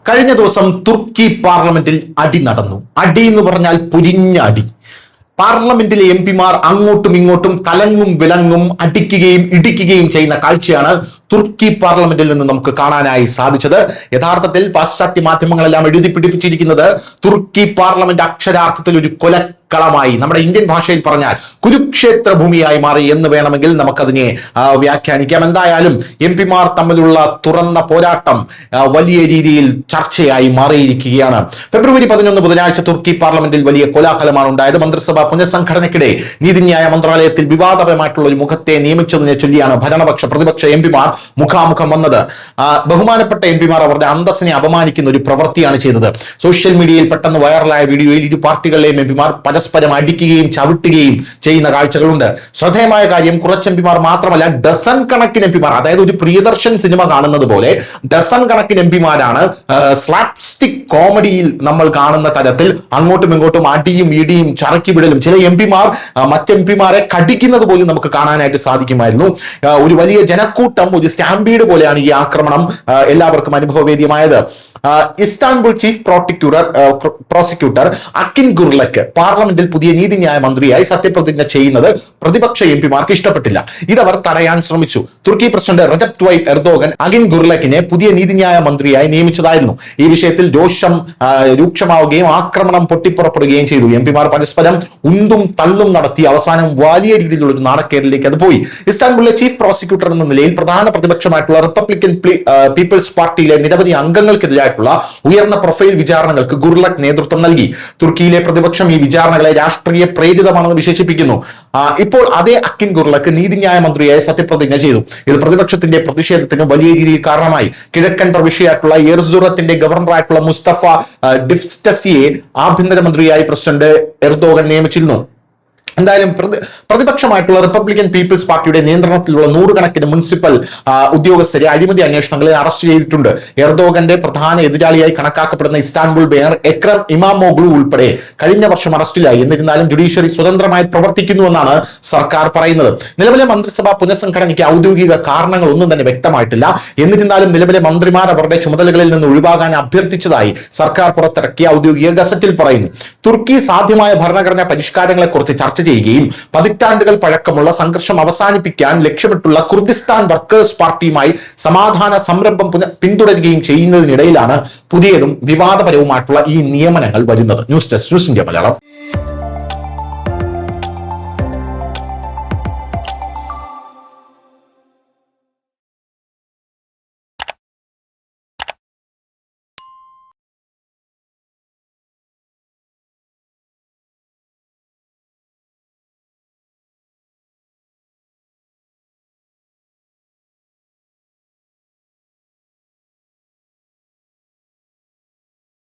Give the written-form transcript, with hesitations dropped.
കഴിഞ്ഞ ദിവസം തുർക്കി പാർലമെന്റിൽ അടി നടന്നു. അടി എന്ന് പറഞ്ഞാൽ പൊരിഞ്ഞ അടി. പാർലമെന്റിലെ എംപിമാർ അങ്ങോട്ടും ഇങ്ങോട്ടും തലങ്ങും വിലങ്ങും അടിക്കുകയും ഇടിക്കുകയും ചെയ്യുന്ന കാഴ്ചയാണ് തുർക്കി പാർലമെന്റിൽ നിന്ന് നമുക്ക് കാണാനായി സാധിച്ചത്. യഥാർത്ഥത്തിൽ പാശ്ചാത്യ മാധ്യമങ്ങളെല്ലാം എഴുതി പിടിപ്പിച്ചിരിക്കുന്നത് തുർക്കി പാർലമെന്റ് അക്ഷരാർത്ഥത്തിൽ ഒരു കൊലക്കളമായി, നമ്മുടെ ഇന്ത്യൻ ഭാഷയിൽ പറഞ്ഞാൽ കുരുക്ഷേത്ര ഭൂമിയായി മാറി എന്ന് വേണമെങ്കിൽ നമുക്കതിനെ വ്യാഖ്യാനിക്കാം. എന്തായാലും എംപിമാർ തമ്മിലുള്ള തുറന്ന പോരാട്ടം വലിയ രീതിയിൽ ചർച്ചയായി മാറിയിരിക്കുകയാണ്. ഫെബ്രുവരി 11 ബുധനാഴ്ച തുർക്കി പാർലമെന്റിൽ വലിയ കോലാഹലമാണ് ഉണ്ടായത്. മന്ത്രിസഭ പുനഃസംഘടനയ്ക്കിടെ നീതിന്യായ മന്ത്രാലയത്തിൽ വിവാദപരമായിട്ടുള്ള ഒരു മുഖത്തെ നിയമിച്ചതിനെ ചൊല്ലിയാണ് ഭരണപക്ഷ പ്രതിപക്ഷ എംപിമാർ മുഖാമുഖം വന്നത്. ബഹുമാനപ്പെട്ട എംപിമാർ അവരുടെ അന്തസ്സിനെ അപമാനിക്കുന്ന ഒരു പ്രവൃത്തിയാണ് ചെയ്തത്. സോഷ്യൽ മീഡിയയിൽ പെട്ടെന്ന് വൈറലായ വീഡിയോയിൽ ഇരു പാർട്ടികളിലെയും എംപിമാർ പരസ്പരം അടിക്കുകയും ചവിട്ടുകയും ചെയ്യുന്ന കാഴ്ചകളുണ്ട്. ശ്രദ്ധേയമായ കാര്യം, കുറച്ച് എംപിമാർ മാത്രമല്ല, ഡസൻ കണക്കിന് എംപിമാർ, അതായത് ഒരു പ്രിയദർശൻ സിനിമ കാണുന്നത് പോലെ ഡസൻ കണക്കിന് എംപിമാരാണ് സ്ലാപ്സ്റ്റിക് കോമഡിയിൽ നമ്മൾ കാണുന്ന തരത്തിൽ അങ്ങോട്ടും ഇങ്ങോട്ടും അടിയും ഇടിയും ചറക്കി വിടലും. ചില എംപിമാർ മറ്റെംപിമാരെ കടിക്കുന്നത് പോലും നമുക്ക് കാണാനായിട്ട് സാധിക്കുമായിരുന്നു. ഒരു വലിയ ജനക്കൂട്ടം, ഒരു സ്റ്റാമ്പീഡ് പോലെയാണ് ഈ ആക്രമണം എല്ലാവർക്കും അനുഭവവേദ്യമായത്. ഇസ്താൻബുൾ ചീഫ് പ്രോസിക്യൂട്ടർ അക്കിൻ ഗുർലക്ക് പാർലമെന്റിൽ പുതിയ നീതിന്യായ മന്ത്രിയായി സത്യപ്രതിജ്ഞ ചെയ്യുന്നത് പ്രതിപക്ഷ എംപിമാർക്ക് ഇഷ്ടപ്പെട്ടില്ല. ഇതവർ തടയാൻ ശ്രമിച്ചു. തുർക്കി പ്രസിഡന്റ് റജബ് ത്വയ്പ് എർദോഗൻ അക്കിൻ ഗുർലക്കിനെ പുതിയ നീതിന്യായ മന്ത്രിയായി നിയമിച്ചതായിരുന്നു. ഈ വിഷയത്തിൽ രോഷം രൂക്ഷമാവുകയും ആക്രമണം പൊട്ടിപ്പുറപ്പെടുകയും ചെയ്തു. എംപിമാർ പരസ്പരം ഉന്തും തള്ളും നടത്തി അവസാനം വലിയ രീതിയിലുള്ള ഒരു നാടക്കേടിലേക്ക് അത് പോയി. ഇസ്താൻബുളിലെ ചീഫ് പ്രോസിക്യൂട്ടർ എന്ന നിലയിൽ പ്രധാന പ്രതിപക്ഷമായിട്ടുള്ള റിപ്പബ്ലിക്കൻ പീപ്പിൾസ് പാർട്ടിയിലെ നിരവധി അംഗങ്ങൾക്കെതിരായിട്ടുള്ള ഉയർന്ന പ്രൊഫൈൽ വിചാരണകൾക്ക് ഗുർലക് നേതൃത്വം നൽകി. തുർക്കിയിലെ പ്രതിപക്ഷം ഈ വിചാരണകളെ രാഷ്ട്രീയ പ്രേരിതമാണെന്ന് വിശേഷിപ്പിക്കുന്നു. ഇപ്പോൾ അതേ അക്കിൻ ഗുർലക്ക് നീതിന്യായ മന്ത്രിയായി സത്യപ്രതിജ്ഞ ചെയ്തു. ഇത് പ്രതിപക്ഷത്തിന്റെ പ്രതിഷേധത്തിന് വലിയ രീതിയിൽ കാരണമായി. കിഴക്കൻ പ്രവിശ്യയായിട്ടുള്ള എർസുറത്തിന്റെ ഗവർണറായിട്ടുള്ള മുസ്തഫ ഡിഫ്റ്റസിയെ ആഭ്യന്തരമന്ത്രിയായി പ്രസിഡന്റ് എർദോഗൻ നിയമിച്ചിരുന്നു. എന്തായാലും പ്രതിപക്ഷമായിട്ടുള്ള റിപ്പബ്ലിക്കൻ പീപ്പിൾസ് പാർട്ടിയുടെ നിയന്ത്രണത്തിലുള്ള നൂറുകണക്കിന് മുനിസിപ്പൽ ഉദ്യോഗസ്ഥരെ അഴിമതി അന്വേഷണങ്ങളിൽ അറസ്റ്റ് ചെയ്തിട്ടുണ്ട്. എർദോഗന്റെ പ്രധാന എതിരാളിയായി കണക്കാക്കപ്പെടുന്ന ഇസ്താൻബുൾ മേയർ എക്രം ഇമാമോഗ്ലു ഉൾപ്പെടെ കഴിഞ്ഞ വർഷം അറസ്റ്റിലായി. എന്നിരുന്നാലും ജുഡീഷ്യറി സ്വതന്ത്രമായി പ്രവർത്തിക്കുന്നുവെന്നാണ് സർക്കാർ പറയുന്നത്. നിലവിലെ മന്ത്രിസഭാ പുനഃസംഘടനയ്ക്ക് ഔദ്യോഗിക കാരണങ്ങൾ ഒന്നും തന്നെ വ്യക്തമായിട്ടില്ല. എന്നിരുന്നാലും നിലവിലെ മന്ത്രിമാർ അവരുടെ ചുമതലകളിൽ നിന്ന് ഒഴിവാകാൻ അഭ്യർത്ഥിച്ചതായി സർക്കാർ പുറത്തിറക്കിയ ഔദ്യോഗിക ഗസറ്റിൽ പറയുന്നു. തുർക്കി സാധ്യമായ ഭരണഘടനാ പരിഷ്കാരങ്ങളെ കുറിച്ച് ചർച്ച ചെയ്യുകയും പതിറ്റാണ്ടുകൾ പഴക്കമുള്ള സംഘർഷം അവസാനിപ്പിക്കാൻ ലക്ഷ്യമിട്ടുള്ള കുർദിസ്ഥാൻ വർക്കേഴ്സ് പാർട്ടിയുമായി സമാധാന സംരംഭം പിന്തുടരുകയും ചെയ്യുന്നതിനിടയിലാണ് പുതിയതും വിവാദപരവുമായിട്ടുള്ള ഈ നിയമനങ്ങൾ വരുന്നത്. News desk, news India Malayalam.